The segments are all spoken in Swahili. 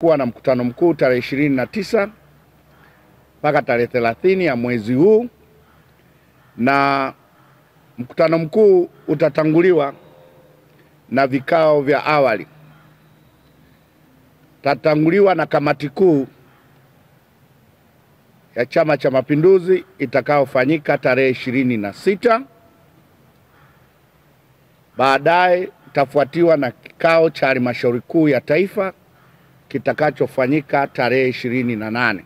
Kuwa na mkutano mkuu tarehe 29 mpaka tarehe 30 ya mwezi huu, na mkutano mkuu utatanguliwa na vikao vya awali. Tatanguliwa na kamati kuu ya Chama cha Mapinduzi itakaofanyika tarehe 26. Baadaye itafuatiwa na kikao cha halmashauri kuu ya taifa kitakachofanyika tarehe 28.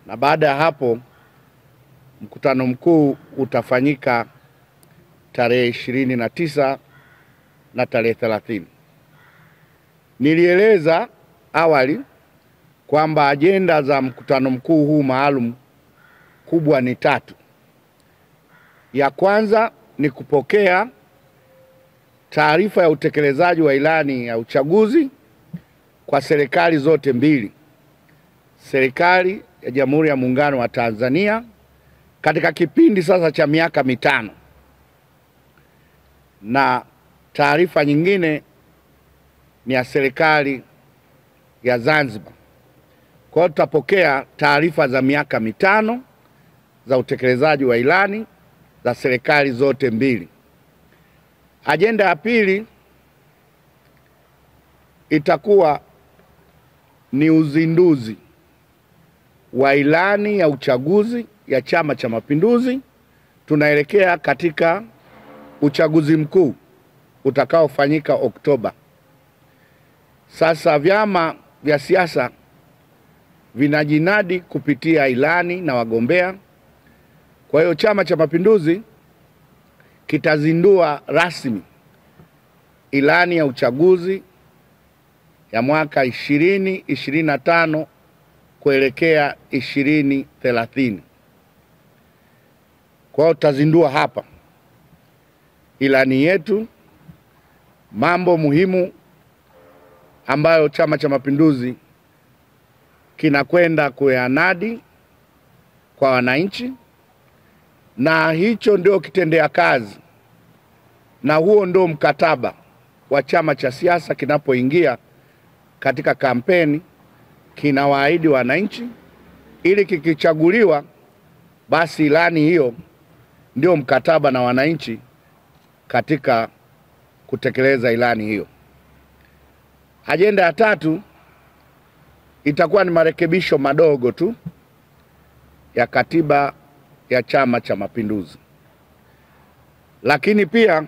Na baada ya hapo mkutano mkuu utafanyika tarehe 29 na tarehe 30. Nilieleza awali kwamba ajenda za mkutano mkuu huu maalum kubwa ni 3. Ya kwanza ni kupokea taarifa ya utekelezaji wa ilani ya uchaguzi kwa serikali zote mbili. Serikali ya Jamhuri ya Muungano wa Tanzania katika kipindi sasa cha miaka 5, na taarifa nyingine ni ya serikali ya Zanzibar. Kwa hiyo tutapokea taarifa za miaka 5 za utekelezaji wa ilani za serikali zote mbili. Ajenda ya pili itakuwa ni uzinduzi wa ilani ya uchaguzi ya Chama cha Mapinduzi. Tunaelekea katika uchaguzi mkuu utakaofanyika Oktoba. Sasa vyama vya siasa vinajinadi kupitia ilani na wagombea. Kwa hiyo Chama cha Mapinduzi kitazindua rasmi ilani ya uchaguzi ya mwaka 2025 kuelekea 2030. Kwa hiyo tutazindua hapa ilani yetu, mambo muhimu ambayo Chama cha Mapinduzi kinakwenda kuyanadi kwa wananchi, na hicho ndio kitendea kazi, na huo ndio mkataba wa chama cha siasa kinapoingia katika kampeni. Kinawaahidi wananchi, ili kikichaguliwa basi ilani hiyo ndio mkataba na wananchi katika kutekeleza ilani hiyo. Ajenda ya 3 itakuwa ni marekebisho madogo tu ya katiba ya Chama cha Mapinduzi. Lakini pia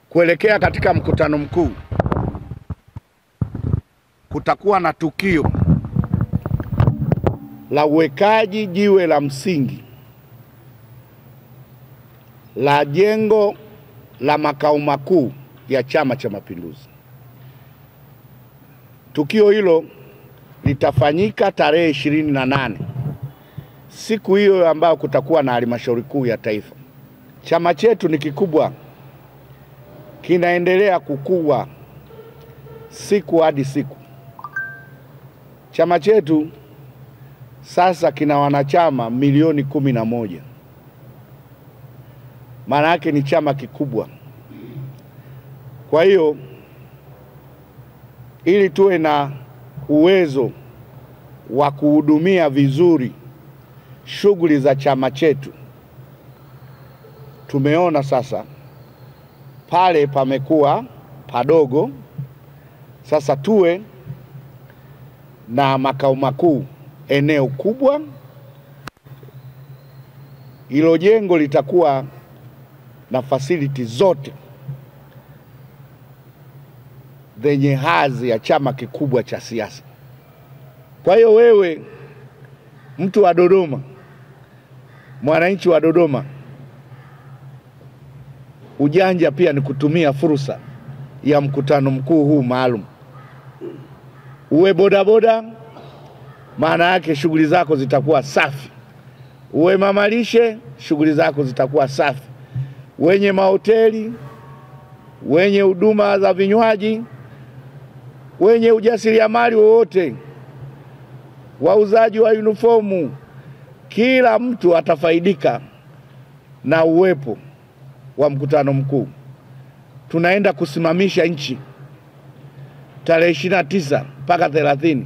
kuelekea katika mkutano mkuu kutakuwa na tukio la uwekaji jiwe la msingi la jengo la makao makuu ya Chama cha Mapinduzi. Tukio hilo litafanyika tarehe 28, siku hiyo ambayo kutakuwa na halmashauri kuu ya taifa. Chama chetu ni kikubwa, kinaendelea kukua siku hadi siku. Chama chetu sasa kina wanachama milioni 11. Maana yake ni chama kikubwa. Kwa hiyo ili tuwe na uwezo wa kuhudumia vizuri shughuli za chama chetu, tumeona sasa pale pamekuwa padogo. Sasa tuwe na makao makuu eneo kubwa. Hilo jengo litakuwa na facility zote zenye hadhi ya chama kikubwa cha siasa. Kwa hiyo wewe mtu wa Dodoma, mwananchi wa Dodoma, ujanja pia ni kutumia fursa ya mkutano mkuu huu maalum. Uwe bodaboda, maana yake shughuli zako zitakuwa safi. Uwe mamalishe, shughuli zako zitakuwa safi. Wenye mahoteli, wenye huduma za vinywaji, wenye ujasiriamali wowote, wauzaji wa uniformu, kila mtu atafaidika na uwepo wa mkutano mkuu. tunaenda kusimamisha nchi. tarehe 29 mpaka 30